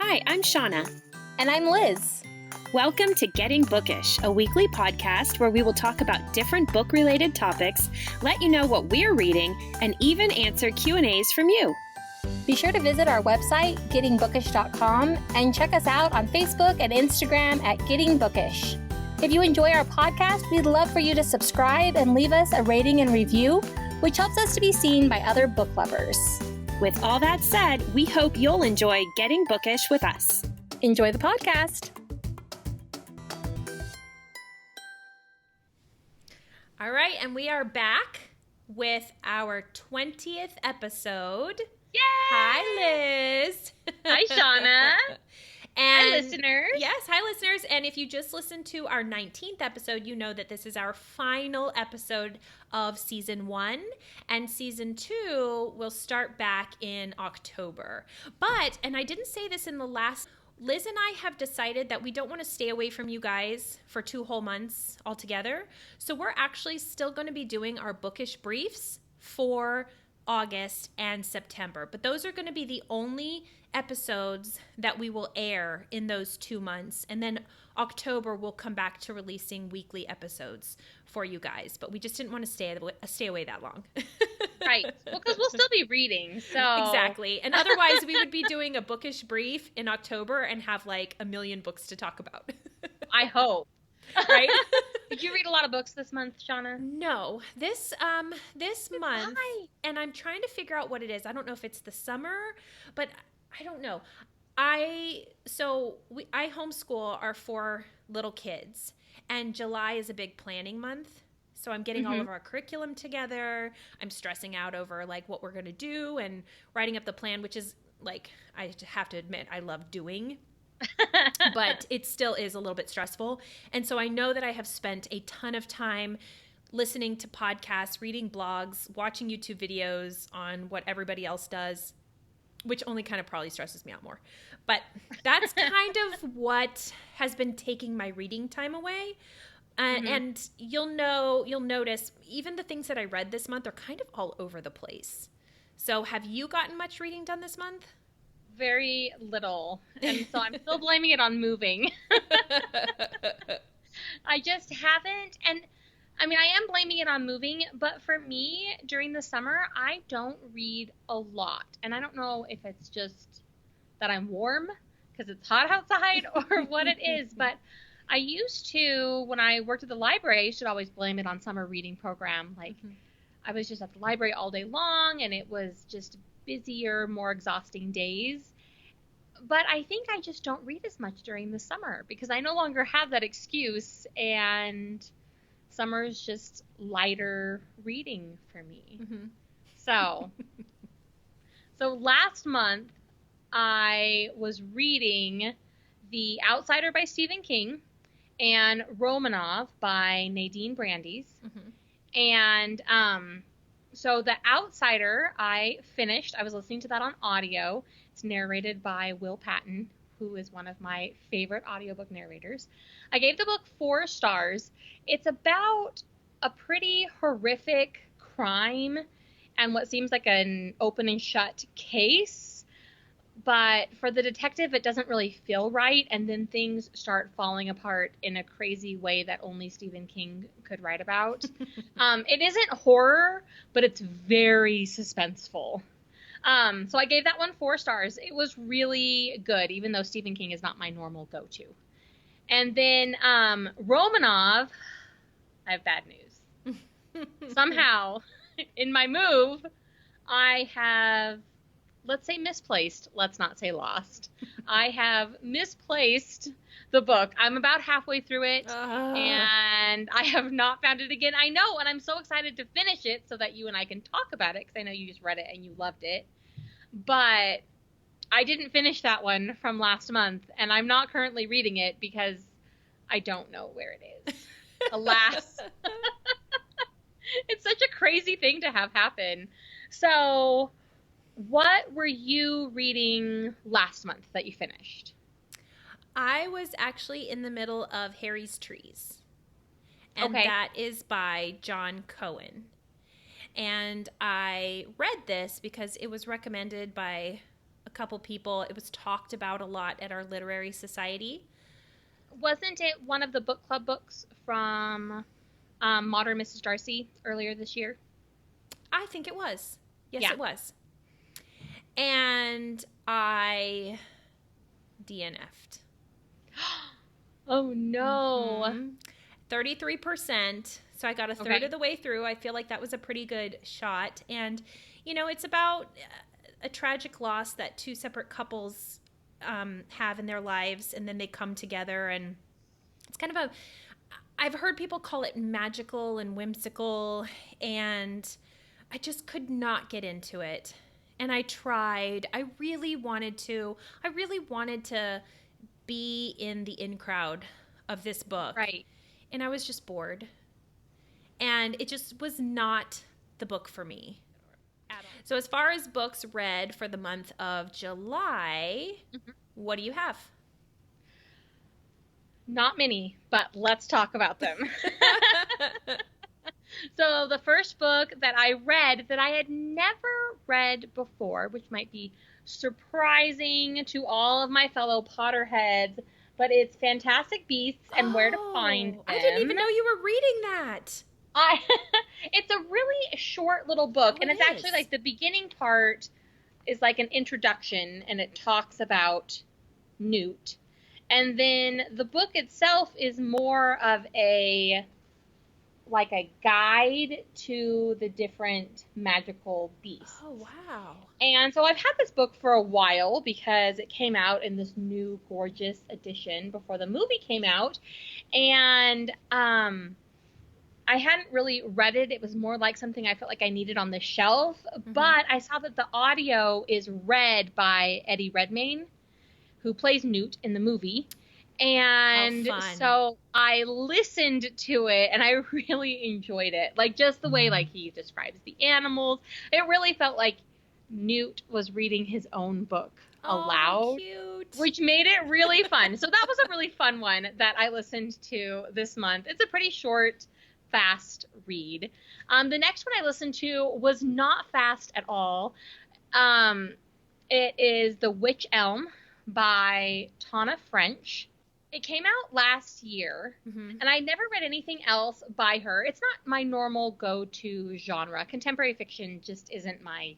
Hi, I'm Shawna. And I'm Liz. Welcome to Getting Bookish, a weekly podcast where we will talk about different book-related topics, let you know what we're reading, and even answer Q&As from you. Be sure to visit our website, gettingbookish.com, and check us out on Facebook and Instagram at Getting Bookish. If you enjoy our podcast, we'd love for you to subscribe and leave us a rating and review, which helps us to be seen by other book lovers. With all that said, we hope you'll enjoy Getting Bookish with us. Enjoy the podcast. All right, and we are back with our 20th episode. Yay! Hi, Liz. Hi, Shawna. And hi, listeners. Yes, hi, listeners. And if you just listened to our 19th episode, you know that this is our final episode of Season 1. And Season 2 will start back in October. But, and I didn't say this in the last... Liz and I have decided that we don't want to stay away from you guys for 2 whole months altogether. So we're actually still going to be doing our bookish briefs for August and September. But those are going to be the only episodes that we will air in those 2 months. And then October we'll come back to releasing weekly episodes for you guys. But we just didn't want to stay away that long. Right. Well, because we'll still be reading, so... Exactly. And otherwise, we would be doing a bookish brief in October and have like a million books to talk about. I hope. Right? Did you read a lot of books this month, Shawna? No. This month, Why? and I'm trying to figure out what it is. I don't know if it's the summer, but I don't know. I homeschool our 4 little kids, and July is a big planning month. So I'm getting all of our curriculum together. I'm stressing out over like what we're going to do and writing up the plan, which is like, I have to admit, I love doing, but it still is a little bit stressful. And so I know that I have spent a ton of time listening to podcasts, reading blogs, watching YouTube videos on what everybody else does, which only kind of probably stresses me out more. But that's kind of what has been taking my reading time away. And you'll notice even the things that I read this month are kind of all over the place. So have you gotten much reading done this month? Very little. And so I'm still blaming it on moving. I just haven't. And I mean, I am blaming it on moving, but for me, during the summer, I don't read a lot. And I don't know if it's just that I'm warm because it's hot outside or what it is, but I used to, when I worked at the library, I used to always blame it on summer reading program. Like, I was just at the library all day long, and it was just busier, more exhausting days. But I think I just don't read as much during the summer because I no longer have that excuse, and summer is just lighter reading for me. So last month, I was reading The Outsider by Stephen King and Romanov by Nadine Brandeis. And so The Outsider, I finished. I was listening to that on audio. It's narrated by Will Patton, who is one of my favorite audiobook narrators. I gave the book 4 stars. It's about a pretty horrific crime and what seems like an open and shut case. But for the detective, it doesn't really feel right, and then things start falling apart in a crazy way that only Stephen King could write about. It isn't horror, but it's very suspenseful. So I gave that one 4 stars. It was really good, even though Stephen King is not my normal go-to. And then Romanov, I have bad news. Somehow, in my move, I have... let's say misplaced, let's not say lost. I have misplaced the book. I'm about halfway through it, and I have not found it again. I know, and I'm so excited to finish it so that you and I can talk about it, because I know you just read it and you loved it. But I didn't finish that one from last month, and I'm not currently reading it because I don't know where it is. Alas. It's such a crazy thing to have happen. So... what were you reading last month that you finished? I was actually in the middle of Harry's Trees. And Okay. that is by John Cohen. And I read this because it was recommended by a couple people. It was talked about a lot at our literary society. Wasn't it one of the book club books from Modern Mrs. Darcy earlier this year? I think it was. Yes, Yeah. it was. And I DNF'd. Oh, no. Mm-hmm. 33%. So I got a third of the way through. I feel like that was a pretty good shot. And, you know, it's about a tragic loss that two separate couples have in their lives, and then they come together. And it's kind of I've heard people call it magical and whimsical, and I just could not get into it. And I tried. I really wanted to be in the in crowd of this book. Right. And I was just bored. And it just was not the book for me. So as far as books read for the month of July, what do you have? Not many, but let's talk about them. So the first book that I read that I had never read before, which might be surprising to all of my fellow Potterheads, but it's Fantastic Beasts and Where to Find Them. I didn't even know you were reading that. It's a really short little book, and it's actually like the beginning part is like an introduction, and it talks about Newt. And then the book itself is more of a guide to the different magical beasts. Oh, wow. And so I've had this book for a while because it came out in this new gorgeous edition before the movie came out. And I hadn't really read it. It was more like something I felt like I needed on the shelf. Mm-hmm. But I saw that the audio is read by Eddie Redmayne, who plays Newt in the movie. And so I listened to it, and I really enjoyed it. Like, just the way, like, he describes the animals. It really felt like Newt was reading his own book aloud, cute. Which made it really fun. So that was a really fun one that I listened to this month. It's a pretty short, fast read. The next one I listened to was not fast at all. It is The Witch Elm by Tana French. It came out last year, and I never read anything else by her. It's not my normal go-to genre. Contemporary fiction just isn't my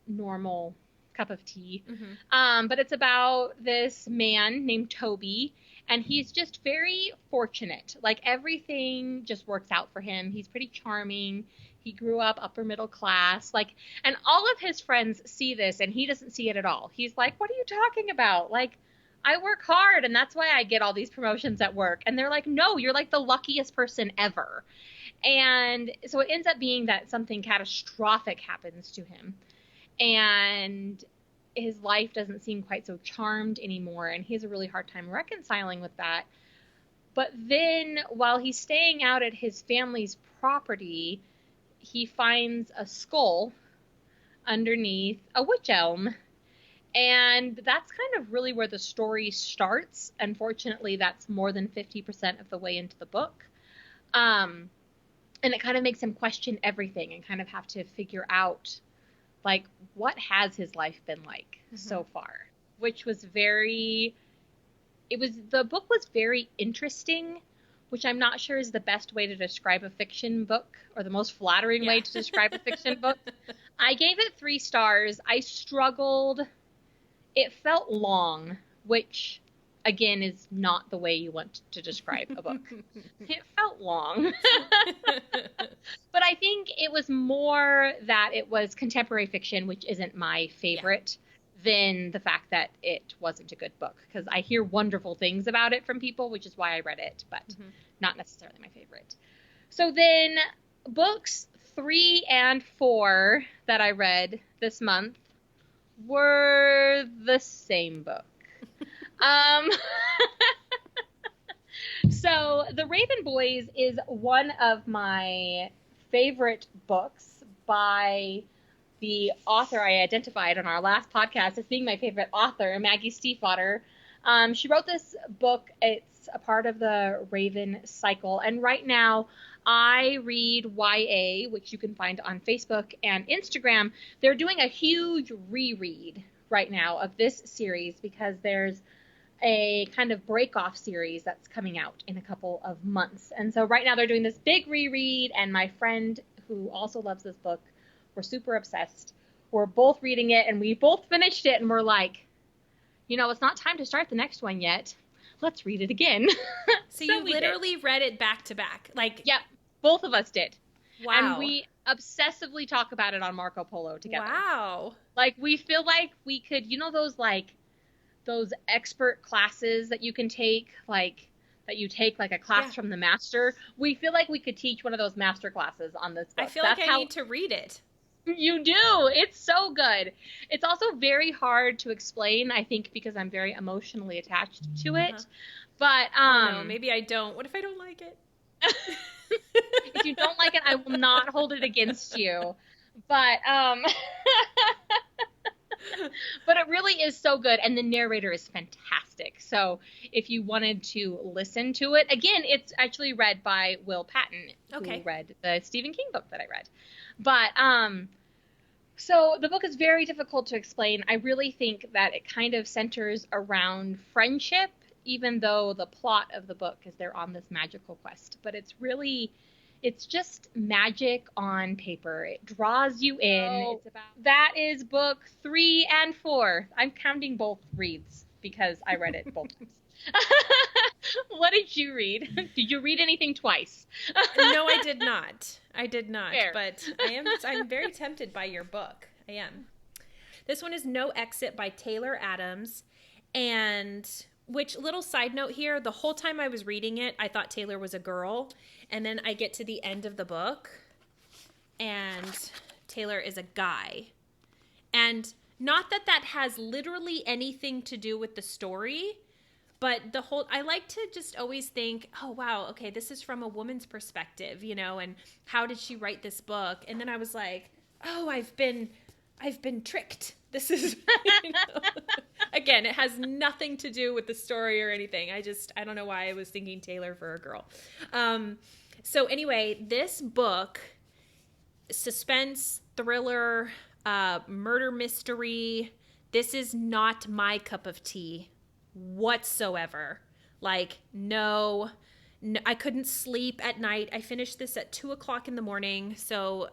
normal cup of tea. But it's about this man named Toby, and he's just very fortunate. Like, everything just works out for him. He's pretty charming. He grew up upper middle class. Like, and all of his friends see this, and he doesn't see it at all. He's like, what are you talking about? Like, I work hard, and that's why I get all these promotions at work. And they're like, no, you're like the luckiest person ever. And so it ends up being that something catastrophic happens to him. And his life doesn't seem quite so charmed anymore, and he has a really hard time reconciling with that. But then, while he's staying out at his family's property, he finds a skull underneath a witch elm. And that's kind of really where the story starts. Unfortunately, that's more than 50% of the way into the book. And it kind of makes him question everything and kind of have to figure out, like, what has his life been like so far? Which was the book was very interesting, which I'm not sure is the best way to describe a fiction book, or the most flattering way to describe a fiction book. I gave it 3 stars. I struggled. It felt long, which, again, is not the way you want to describe a book. It felt long. But I think it was more that it was contemporary fiction, which isn't my favorite, than the fact that it wasn't a good book. Because I hear wonderful things about it from people, which is why I read it, but not necessarily my favorite. So then, books 3 and 4 that I read this month were the same book. So The Raven Boys is one of my favorite books by the author I identified on our last podcast as being my favorite author, Maggie Stiefvater. She wrote this book. It's a part of the Raven cycle. And right now I read YA, which you can find on Facebook and Instagram. They're doing a huge reread right now of this series because there's a kind of break-off series that's coming out in a couple of months. And so right now they're doing this big reread, and my friend who also loves this book, we're super obsessed. We're both reading it, and we both finished it, and we're like, it's not time to start the next one yet. Let's read it again. So you literally read it back to back. Yep, both of us did. Wow. And we obsessively talk about it on Marco Polo together. Wow. We feel like we could, those expert classes that you can take, that you take a class from the master. We feel like we could teach one of those master classes on this book. I feel like I need to read it. You do. It's so good. It's also very hard to explain, I think, because I'm very emotionally attached to it. But no, maybe I don't. What if I don't like it? If you don't like it, I will not hold it against you. But but it really is so good, and the narrator is fantastic. So if you wanted to listen to it, again, it's actually read by Will Patton, who read the Stephen King book that I read. But so the book is very difficult to explain. I really think that it kind of centers around friendship, even though the plot of the book is they're on this magical quest. But it's just magic on paper. It draws you in. That is book 3 and 4. I'm counting both reads because I read it both times. What did you read? Did you read anything twice? No, I did not. Fair. But I'm very tempted by your book. I am. This one is No Exit by Taylor Adams. And which, little side note here, the whole time I was reading it, I thought Taylor was a girl. And then I get to the end of the book, and Taylor is a guy. And not that that has literally anything to do with the story, but I like to just always think, oh, wow, okay, this is from a woman's perspective, and how did she write this book? And then I was like, oh, I've been tricked. This is, again, it has nothing to do with the story or anything. I don't know why I was thinking Taylor for a girl. So anyway, this book, suspense, thriller, murder mystery, this is not my cup of tea whatsoever. No, I couldn't sleep at night. I finished this at 2:00 in the morning. So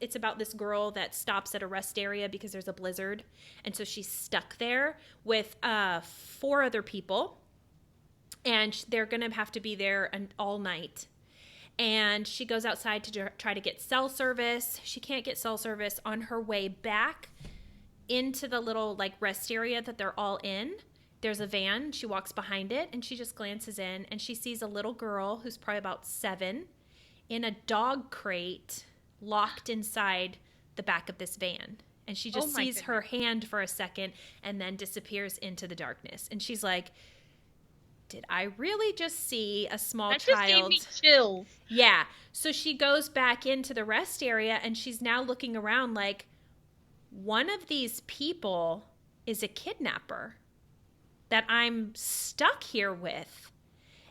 it's about this girl that stops at a rest area because there's a blizzard. And so she's stuck there with 4 other people. And they're going to have to be there all night. And she goes outside to try to get cell service. She can't get cell service. On her way back into the little rest area that they're all in, there's a van. She walks behind it and she just glances in and she sees a little girl who's probably about 7 in a dog crate locked inside the back of this van. And she just sees her hand for a second and then disappears into the darkness. And she's like, did I really just see a small child? That just gave me chills. Yeah. So she goes back into the rest area and she's now looking around like, one of these people is a kidnapper that I'm stuck here with.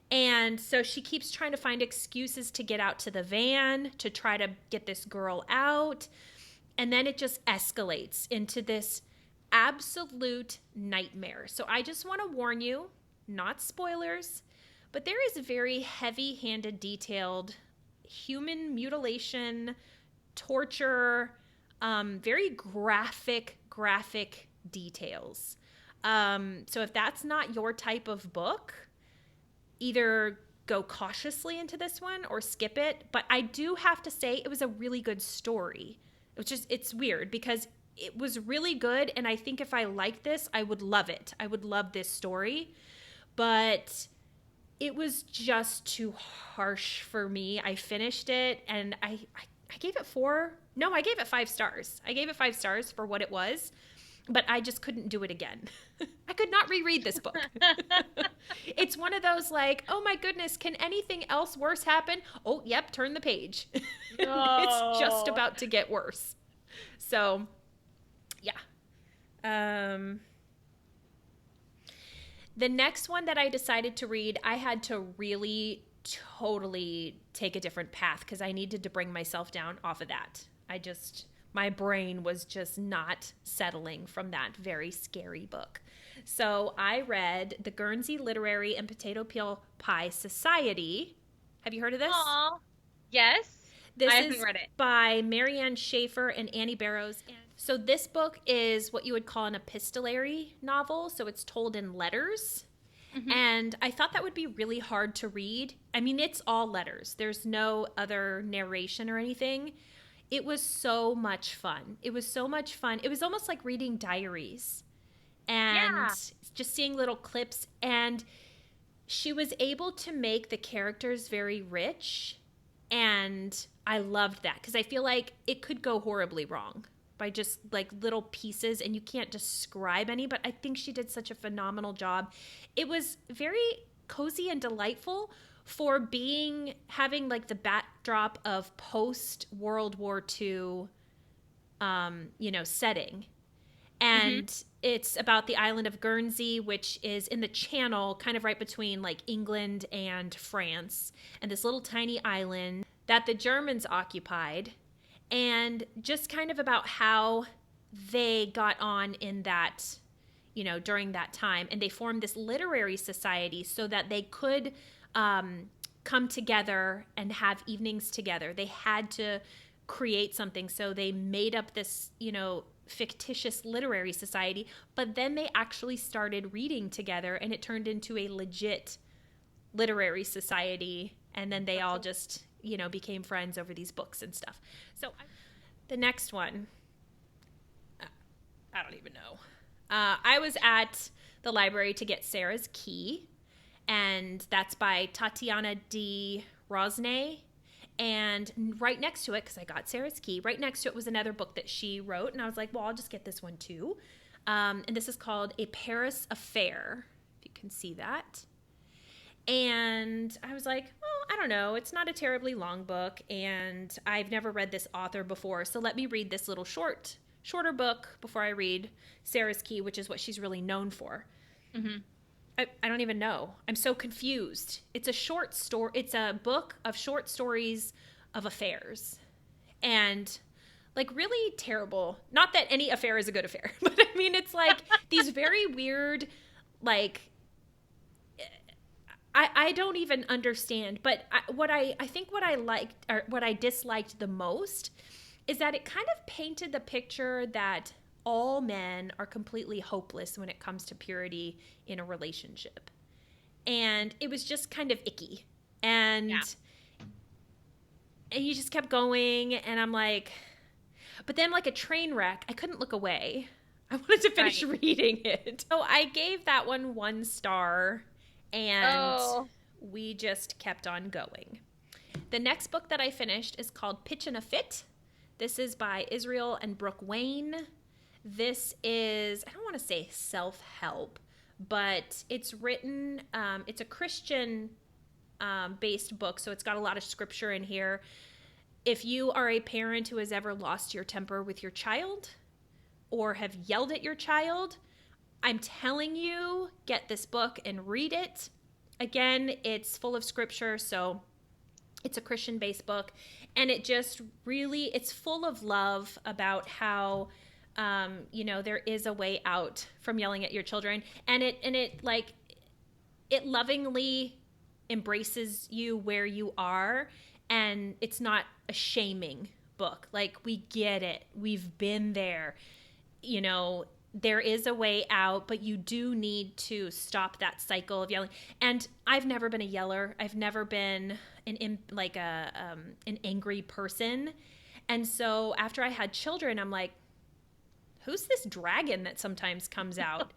And so she keeps trying to find excuses to get out to the van, to try to get this girl out. And then it just escalates into this absolute nightmare. So I just want to warn you, not spoilers, but there is very heavy-handed, detailed human mutilation, torture, very graphic details. So if that's not your type of book, either go cautiously into this one or skip it. But I do have to say it was a really good story. It's weird because it was really good. And I think if I liked this, I would love it. I would love this story. But it was just too harsh for me. I finished it and I gave it 4. No, I gave it 5 stars. I gave it 5 stars for what it was. But I just couldn't do it again. I could not reread this book. It's one of those oh my goodness, can anything else worse happen? Oh, yep, turn the page. It's just about to get worse. So, yeah. The next one that I decided to read, I had to really totally take a different path because I needed to bring myself down off of that. I just my brain was just not settling from that very scary book. So I read The Guernsey Literary and Potato Peel Pie Society. Have you heard of this? Aw. Yes. This I haven't is read it. by Marianne Schaefer and Annie Barrows. So this book is what you would call an epistolary novel. So it's told in letters. Mm-hmm. And I thought that would be really hard to read. I mean, it's all letters. There's no other narration or anything. It was so much fun. It was so much fun. It was almost like reading diaries and just seeing little clips. And she was able to make the characters very rich. And I loved that because I feel like it could go horribly wrong by just like little pieces, and you can't describe any, but I think she did such a phenomenal job. It was very cozy and delightful for having like the backdrop of post World War II, setting. And it's about the island of Guernsey, which is in the Channel, kind of right between like England and France, and this little tiny island that the Germans occupied, and just kind of about how they got on in that, during that time. And they formed this literary society so that they could come together and have evenings together. They had to create something, so they made up this, fictitious literary society, but then they actually started reading together, and it turned into a legit literary society, and then they all just became friends over these books and stuff. So the next one, I don't even know. I was at the library to get Sarah's Key, and that's by Tatiana D. Rosnay. And right next to it, because I got Sarah's Key, right next to it was another book that she wrote. And I was like, well, I'll just get this one too. And this is called A Paris Affair, if you can see that. And I was like, well, I don't know. It's not a terribly long book, and I've never read this author before. So let me read this little shorter book before I read Sarah's Key, which is what she's really known for. Mm-hmm. I don't even know. I'm so confused. It's a short story. It's a book of short stories of affairs, and like really terrible. Not that any affair is a good affair, but I mean, it's like these very weird, like, I don't even understand. But what I think what I liked, or what I disliked the most, is that it kind of painted the picture that all men are completely hopeless when it comes to purity in a relationship. And it was just kind of icky. And you just kept going, and I'm like, but then like a train wreck, I couldn't look away. I wanted to finish reading it. So I gave that one star, and we just kept on going. The next book that I finished is called Pitch in a Fit. This is by Israel and Brooke Wayne. This is, I don't want to say self-help, but it's written, it's a Christian based book, so it's got a lot of scripture in here. If you are a parent who has ever lost your temper with your child or have yelled at your child, I'm telling you, get this book and read it. Again, it's full of scripture, so it's a Christian-based book, and it just really, it's full of love about how there is a way out from yelling at your children, and it lovingly embraces you where you are, and it's not a shaming book. Like, we get it. We've been there. There is a way out, but you do need to stop that cycle of yelling. And I've never been a yeller. I've never been an angry person. And so after I had children, I'm like, who's this dragon that sometimes comes out?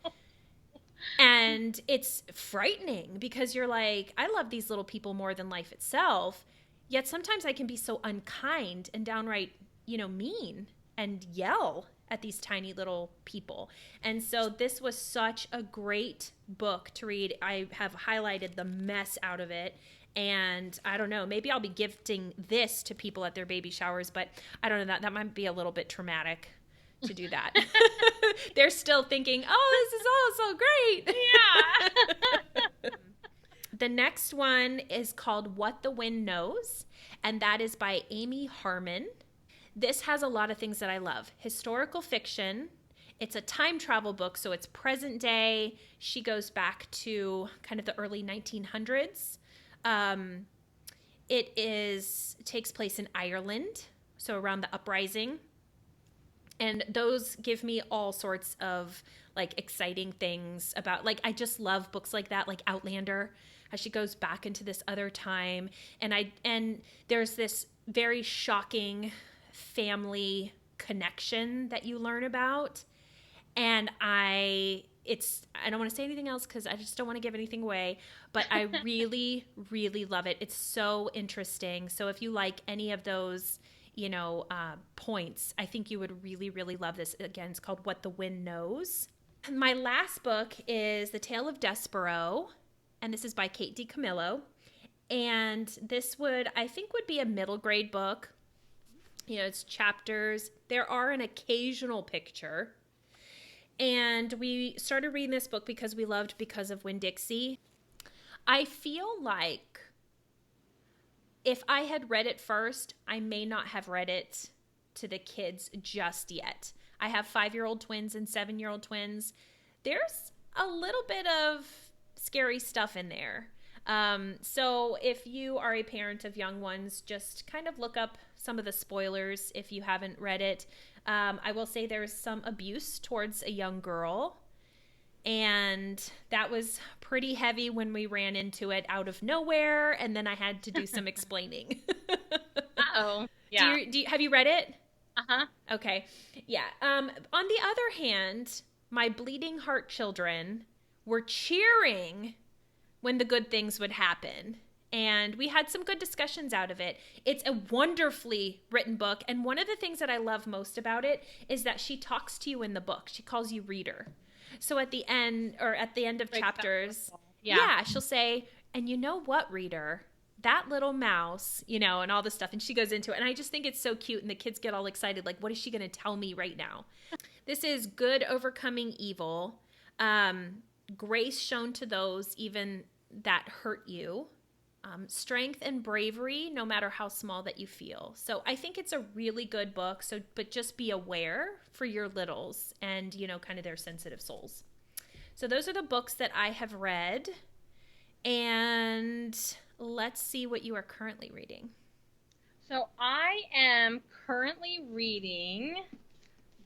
And it's frightening because you're like, I love these little people more than life itself. Yet sometimes I can be so unkind and downright, mean and yell at these tiny little people. And so this was such a great book to read. I have highlighted the mess out of it. And I don't know, maybe I'll be gifting this to people at their baby showers, but I don't know, that might be a little bit traumatic to do that. They're still thinking, oh, this is all so great. Yeah. The next one is called What the Wind Knows, and that is by Amy Harmon. This has a lot of things that I love. Historical fiction. It's a time travel book, so it's present day. She goes back to kind of the early 1900s. Takes place in Ireland, so around the uprising. And those give me all sorts of like exciting things about, like, I just love books like that, like Outlander, how she goes back into this other time. And there's this very shocking family connection that you learn about. And I don't want to say anything else because I just don't want to give anything away, but I really, really love it. It's so interesting. So if you like any of those, points, I think you would really, really love this. Again, it's called What the Wind Knows. My last book is The Tale of Despereaux, and this is by Kate DiCamillo. And this would be a middle grade book. It's chapters. There are an occasional picture. And we started reading this book because we loved Because of Winn-Dixie. I feel like if I had read it first, I may not have read it to the kids just yet. I have 5-year-old twins and 7-year-old twins. There's a little bit of scary stuff in there. So if you are a parent of young ones, just kind of look up some of the spoilers if you haven't read it. I will say there's some abuse towards a young girl, and that was pretty heavy when we ran into it out of nowhere, and then I had to do some explaining. Uh-oh. Yeah. Have you read it? Uh-huh. Okay. Yeah. On the other hand, my bleeding heart children were cheering when the good things would happen. And we had some good discussions out of it. It's a wonderfully written book. And one of the things that I love most about it is that she talks to you in the book. She calls you reader. So at the end of chapters, she'll say, and you know what, reader? That little mouse, and all this stuff. And she goes into it. And I just think it's so cute. And the kids get all excited. Like, what is she going to tell me right now? This is good overcoming evil. Grace shown to those even that hurt you. Strength and bravery, no matter how small that you feel. So I think it's a really good book. But just be aware for your littles and, kind of their sensitive souls. So those are the books that I have read. And let's see what you are currently reading. So I am currently reading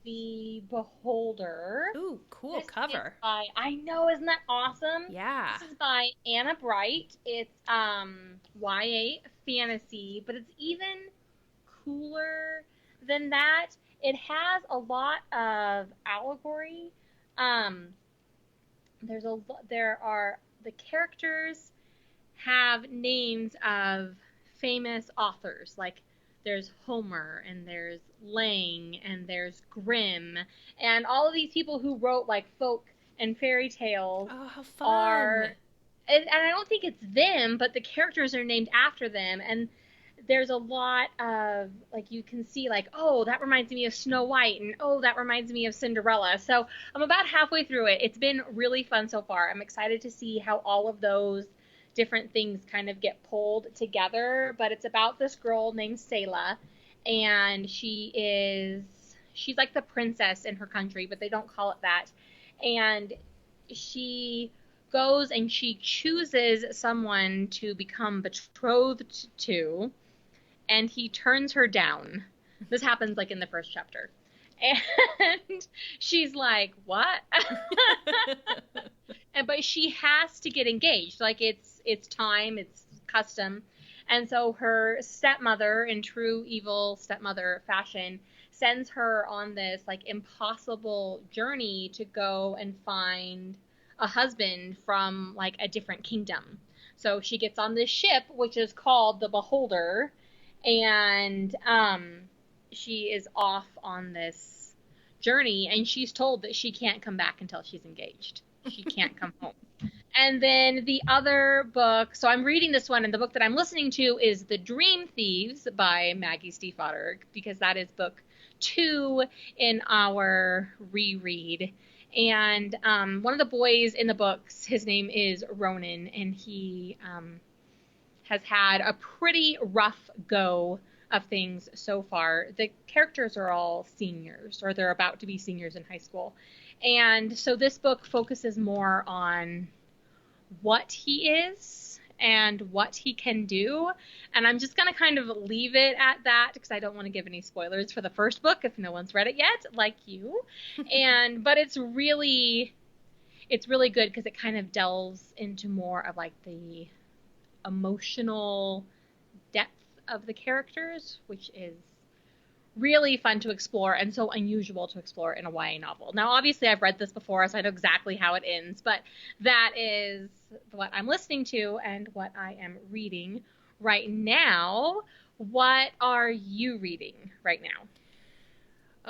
The Beholder. Ooh, cool This cover. I know, isn't that awesome? Yeah. This is by Anna Bright. It's YA fantasy, but it's even cooler than that. It has a lot of allegory. The characters have names of famous authors, like there's Homer, and there's Lang, and there's Grimm, and all of these people who wrote like folk and fairy tales. Oh, how fun. And I don't think it's them, but the characters are named after them, and there's a lot of, like, you can see, like, oh, that reminds me of Snow White, and oh, that reminds me of Cinderella. So I'm about halfway through it. It's been really fun so far. I'm excited to see how all of those different things kind of get pulled together, but it's about this girl named Selah, and she's like the princess in her country, but they don't call it that. And she goes and she chooses someone to become betrothed to, and he turns her down. This happens like in the first chapter. And she's like, what? But she has to get engaged. Like, it's time, it's custom. And so her stepmother, in true evil stepmother fashion, sends her on this like impossible journey to go and find a husband from like a different kingdom. So she gets on this ship, which is called the Beholder, and she is off on this journey, and she's told that she can't come back until she's engaged. She can't come home. And then the other book, so I'm reading this one, and the book that I'm listening to is The Dream Thieves by Maggie Stiefvater, because that is book 2 in our reread. And one of the boys in the books, his name is Ronan, and he has had a pretty rough go of things so far. The characters are all seniors, or they're about to be seniors in high school. And so this book focuses more on what he is and what he can do. And I'm just going to kind of leave it at that because I don't want to give any spoilers for the first book if no one's read it yet, like you. But it's really good because it kind of delves into more of like the emotional depth of the characters, which is really fun to explore and so unusual to explore in a YA novel. Now, obviously, I've read this before, so I know exactly how it ends, but that is what I'm listening to and what I am reading right now. What are you reading right now?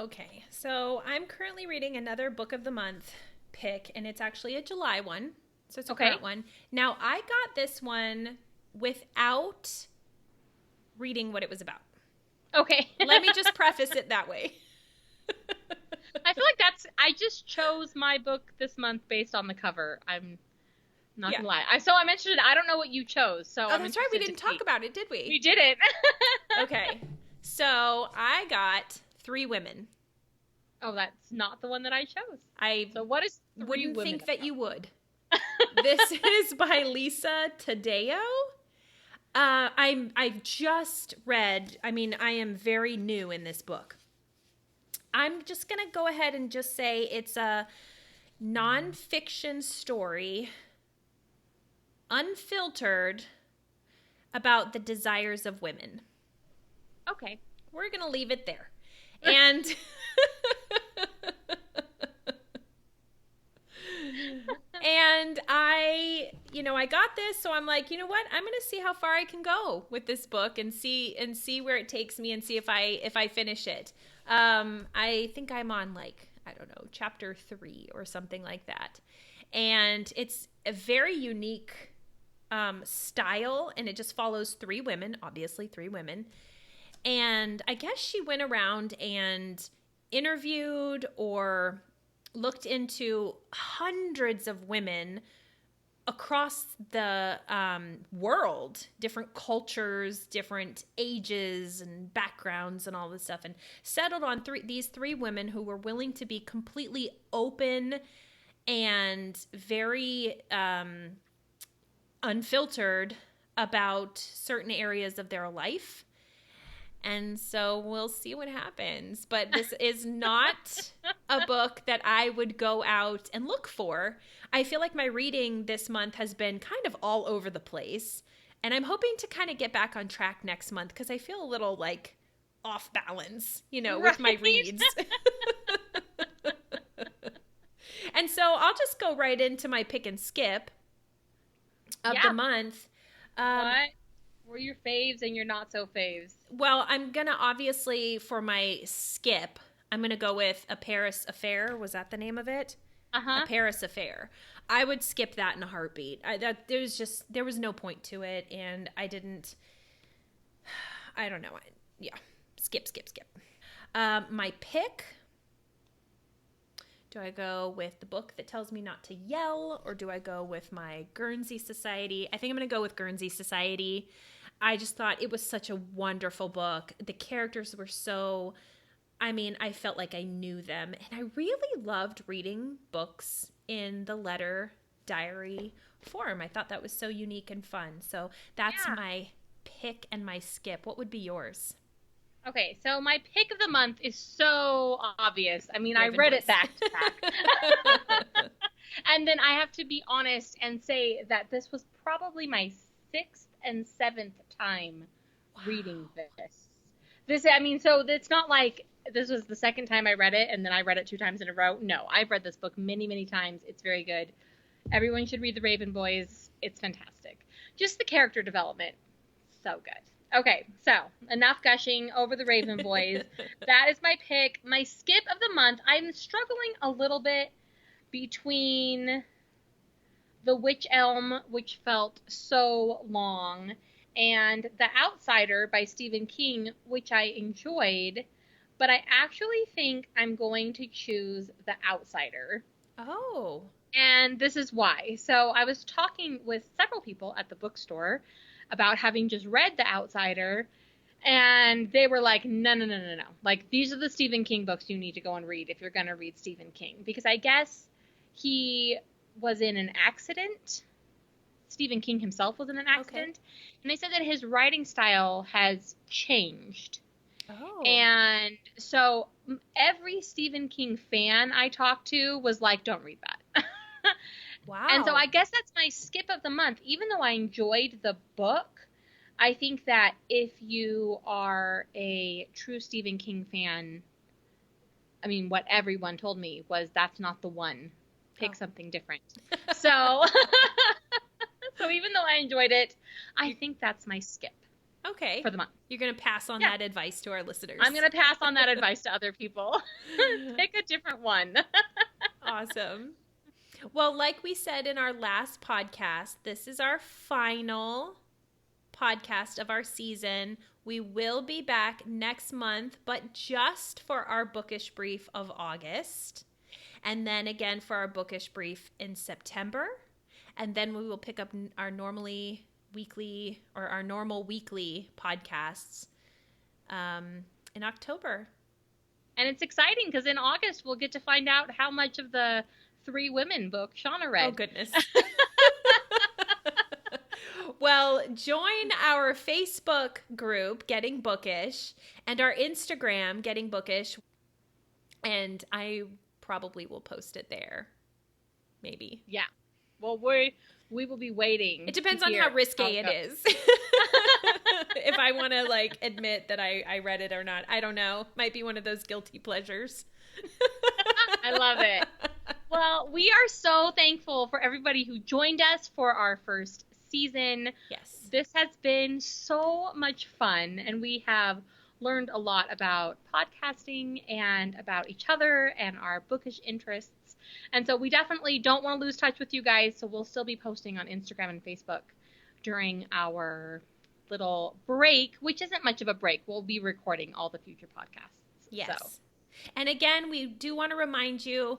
Okay, so I'm currently reading another book of the month pick, and it's actually a July one, so it's a current one. Now, I got this one without reading what it was about. Okay. Let me just preface it that way. I feel like I just chose my book this month based on the cover. I'm not gonna lie. So I'm interested. I don't know what you chose. So that's right. We didn't talk about it, did we? We didn't. Okay. So I got Three Women. Oh, that's not the one that I chose. So what is wouldn't think that you would. This is by Lisa Tadeo. I've just read, I am very new in this book. I'm just going to go ahead and just say it's a nonfiction story, unfiltered, about the desires of women. Okay. We're going to leave it there. And and I got this, so I'm like, you know what? I'm going to see how far I can go with this book and see where it takes me and see if I finish it. I think I'm on chapter 3 or something like that. And it's a very unique style, and it just follows three women, obviously three women. And I guess she went around and interviewed or looked into hundreds of women across the world, different cultures, different ages and backgrounds and all this stuff, and settled on these three women who were willing to be completely open and very unfiltered about certain areas of their life. And so we'll see what happens. But this is not a book that I would go out and look for. I feel like my reading this month has been kind of all over the place. And I'm hoping to kind of get back on track next month because I feel a little like off balance, with my reads. And so I'll just go right into my pick and skip of the month. What were your faves and your not so faves? Well, I'm going to obviously, for my skip, I'm going to go with A Paris Affair. Was that the name of it? A Paris Affair. I would skip that in a heartbeat. There was no point to it, and I don't know. Skip. My pick, do I go with the book that tells me not to yell, or do I go with my Guernsey Society? I think I'm going to go with Guernsey Society. I just thought it was such a wonderful book. The characters were so, I felt like I knew them. And I really loved reading books in the letter diary form. I thought that was so unique and fun. So that's my pick and my skip. What would be yours? Okay, so my pick of the month is so obvious. I read it back to back. And then I have to be honest and say that this was probably my 6th and 7th time reading this. So it's not like this was the second time I read it and then I read it 2 times in a row. No, I've read this book many, many times. It's very good. Everyone should read The Raven Boys. It's fantastic. Just the character development. So good. Okay, so enough gushing over The Raven Boys. That is my pick. My skip of the month, I'm struggling a little bit between The Witch Elm, which felt so long, and The Outsider by Stephen King, which I enjoyed, but I actually think I'm going to choose The Outsider. Oh. And this is why. So I was talking with several people at the bookstore about having just read The Outsider, And they were like, no. Like, these are the Stephen King books you need to go and read if you're going to read Stephen King. Because I guess he was in an accident. Stephen King himself was in an accident. Okay. And they said that his writing style has changed. Oh. And so every Stephen King fan I talked to was like, don't read that. Wow. And so I guess that's my skip of the month. Even though I enjoyed the book, I think that if you are a true Stephen King fan, I mean, what everyone told me was that's not the one. Pick something different. So, so even though I enjoyed it, I think that's my skip. Okay. For the month. You're going to pass on that advice to our listeners. I'm going to pass on that advice to other people. Pick a different one. Awesome. Well, like we said in our last podcast, this is our final podcast of our season. We will be back next month, but just for our bookish brief of August. And then again for our bookish brief in September. And then we will pick up our normal weekly podcasts in October. And it's exciting because in August we'll get to find out how much of the 3 Women book Shawna read. Oh, goodness. Well, join our Facebook group, Getting Bookish, and our Instagram, Getting Bookish. And I probably will post it there. Maybe. Yeah. Well, we will be waiting. It depends on how risque it is. If I want to, like, admit that I read it or not. I don't know. Might be one of those guilty pleasures. I love it. Well, we are so thankful for everybody who joined us for our first season. Yes. This has been so much fun, and we have learned a lot about podcasting and about each other and our bookish interests. And so we definitely don't want to lose touch with you guys, so we'll still be posting on Instagram and Facebook during our little break, which isn't much of a break. We'll be recording all the future podcasts. Yes. So. And again, we do want to remind you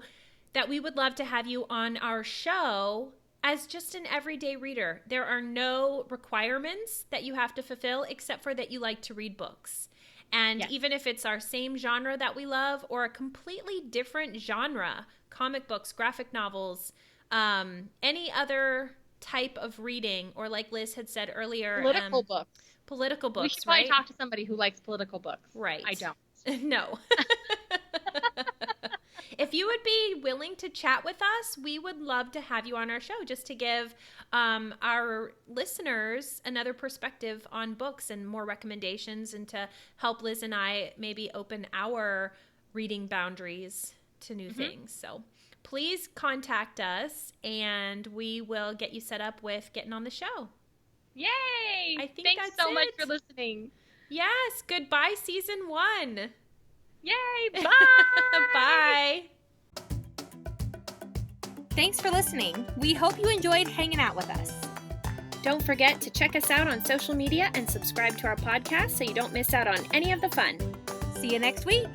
that we would love to have you on our show as just an everyday reader. There are no requirements that you have to fulfill except for that you like to read books. And even if it's our same genre that we love or a completely different genre, comic books, graphic novels, any other type of reading, or like Liz had said earlier, political books. Political books, we should probably right? talk to somebody who likes political books. Right. I don't. No. If you would be willing to chat with us, we would love to have you on our show just to give our listeners another perspective on books and more recommendations, and to help Liz and I maybe open our reading boundaries to new things. So please contact us and we will get you set up with getting on the show. Yay! I think Thanks that's so much it. for listening. Yes. Goodbye, season 1. Yay! Bye! Bye. Thanks for listening. We hope you enjoyed hanging out with us. Don't forget to check us out on social media and subscribe to our podcast so you don't miss out on any of the fun. See you next week.